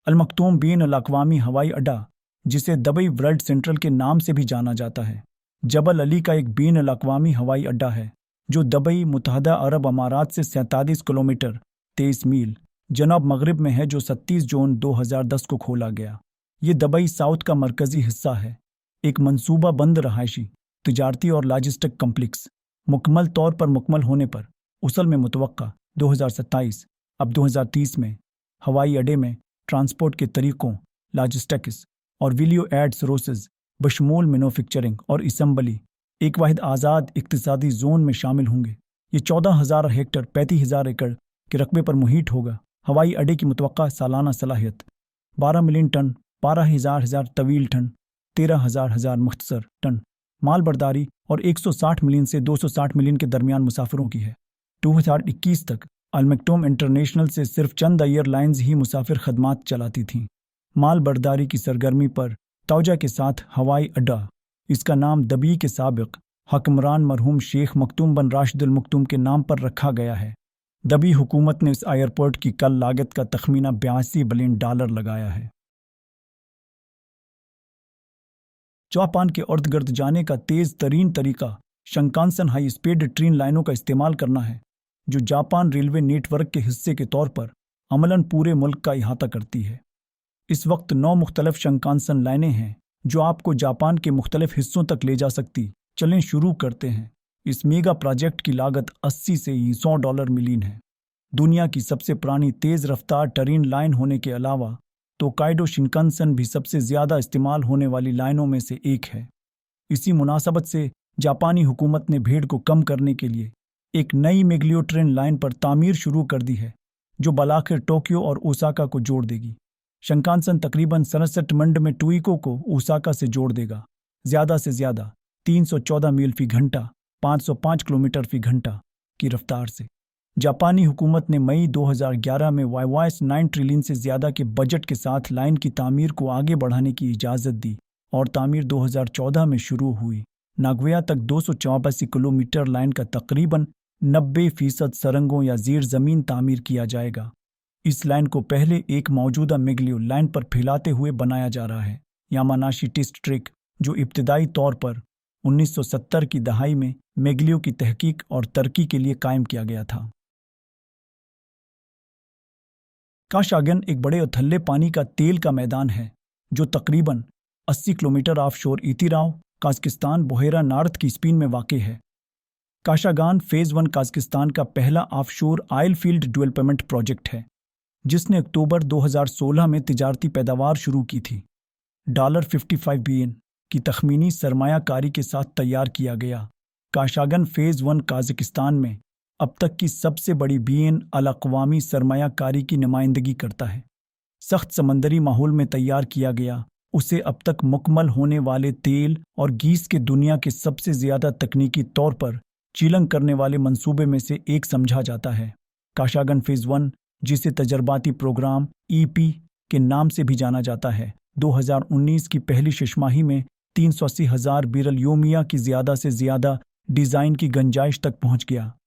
अलमख्तूम been अल-अक़वामी हवाई अड्डा, जिसे दुबई वर्ल्ड सेंट्रल के नाम से भी जाना जाता है, जबल अली का एक बीन अल-अक़वामी हवाई अड्डा है जो दुबई मुत्तहदा अरब अमारात से 47 किलोमीटर 23 मील जनूब मगरिब में है, जो 27 जून 2010 को खोला गया। ये दुबई साउथ का मरकज़ी हिस्सा है, एक मंसूबा बंद रहायशी, तिजारती और लॉजिस्टिक कम्प्लेक्स। मुकम्मल तौर पर मुकम्मल होने पर उसल में मुतवक्का 2027 अब 2030 में हवाई अड्डे में ट्रांसपोर्ट के तरीक़ों, लॉजिस्टिक्स और वैल्यू एड सर्विसेज बशमूल मैन्युफैक्चरिंग और असम्बली एक वाहिद आज़ाद इक़्तिसादी जोन में शामिल होंगे। ये 14,000 हेक्टर 35,000 एकड़ के रकबे पर मुहित होगा। हवाई अड्डे की मुतवक्का सालाना सलाहियत 12 मिलियन टन, 12,000 तवील टन, 13,000 मुख्तसर टन माल बर्दारी और 160 मिलियन से 260 मिलियन के दरमियान मुसाफिरों की है। 2021 तक अल-मक्तूम इंटरनेशनल से सिर्फ चंद एयरलाइंस ही मुसाफिर खदमात चलाती थीं। माल बर्दारी की सरगर्मी पर तवज्जो के साथ हवाई अड्डा, इसका नाम दुबई के साबिक हुक्मरान मरहूम शेख मखदूम बिन राशिद अल मखदूम के नाम पर रखा गया है। दुबई हुकूमत ने इस एयरपोर्ट की कल लागत का तखमीना $82 बिलियन लगाया है। जापान के इर्द गिर्द जाने का तेज़ तरीन तरीका शिंकानसेन हाई स्पीड ट्रेन लाइनों का इस्तेमाल करना है, जो जापान रेलवे नेटवर्क के हिस्से के तौर पर अमलन पूरे मुल्क का इहाता करती है। इस वक्त 9 मुख्तलिफ शिंकानसेन लाइनें हैं जो आपको जापान के मुख्तलिफ हिस्सों तक ले जा सकती। चलें शुरू करते हैं। इस मेगा प्रोजेक्ट की लागत 80 से $100 मिलियन है। दुनिया की सबसे पुरानी तेज़ रफ्तार ट्रेन लाइन होने के अलावा तोकाइडो शिंकानसेन भी सबसे ज़्यादा इस्तेमाल होने वाली लाइनों में से एक है। इसी मुनासबत से जापानी हुकूमत ने भीड़ को कम करने के लिए एक नई मेग्लियो ट्रेन लाइन पर तामीर शुरू कर दी है, जो बलाखिर टोक्यो और ओसाका को जोड़ देगी। शिंकानसेन तकरीबन 67 मिनट में टोक्यो को ओसाका से जोड़ देगा, ज़्यादा से ज़्यादा 314 मील फी घंटा 505 किलोमीटर फी घंटा की रफ्तार से। जापानी हुकूमत ने मई 2011 में 9 ट्रिलियन से ज़्यादा के बजट के साथ लाइन की तामीर को आगे बढ़ाने की इजाज़त दी और तामीर 2014 में शुरू हुई। नागोया तक 284 किलोमीटर लाइन का तकरीबन 90% सरंगों या ज़ेर ज़मीन तामीर किया जाएगा। इस लाइन को पहले एक मौजूदा मेग्लियो लाइन पर फैलाते हुए बनाया जा रहा है, यामानाशी टेस्ट ट्रैक, जो इब्तदाई तौर पर 1970 की दहाई में मेग्लियो की तहकीक और तरक्की के लिए कायम किया गया था। काशागन एक बड़े उथले पानी का तेल का मैदान है जो तकरीबन 80 किलोमीटर ऑफशोर इतिराव काज़किस्तान बहेरा नार्थ की स्पेन में वाक़ है। काशागान फ़ेज़ 1 काज़किस्तान का पहला offshore oil field development project है, जिसने अक्टूबर 2016 में तिजारती पैदावार शुरू की थी। $55 बिलियन की तखमीनी सरमायाकारी के साथ तैयार किया गया। काशागन फ़ेज़ 1 काज़किस्तान में अब तक की सबसे बड़ी बीन अल-अक़वामी सरमायाकारी की नुमाइंदगी करता है। सख्त समंदरी माहौल में तैयार किया गया, उसे अब तक मुकम्मल होने वाले तेल और गैस के दुनिया के सबसे ज़्यादा तकनीकी तौर पर चीलंग करने वाले मंसूबे में से एक समझा जाता है। काशागन फ़ेज़ 1, जिसे तजर्बाती प्रोग्राम EP के नाम से भी जाना जाता है, 2019 की पहली छमाही में 380,000 बैरल योमिया की ज़्यादा से ज़्यादा डिज़ाइन की गुंजाइश तक पहुँच गया।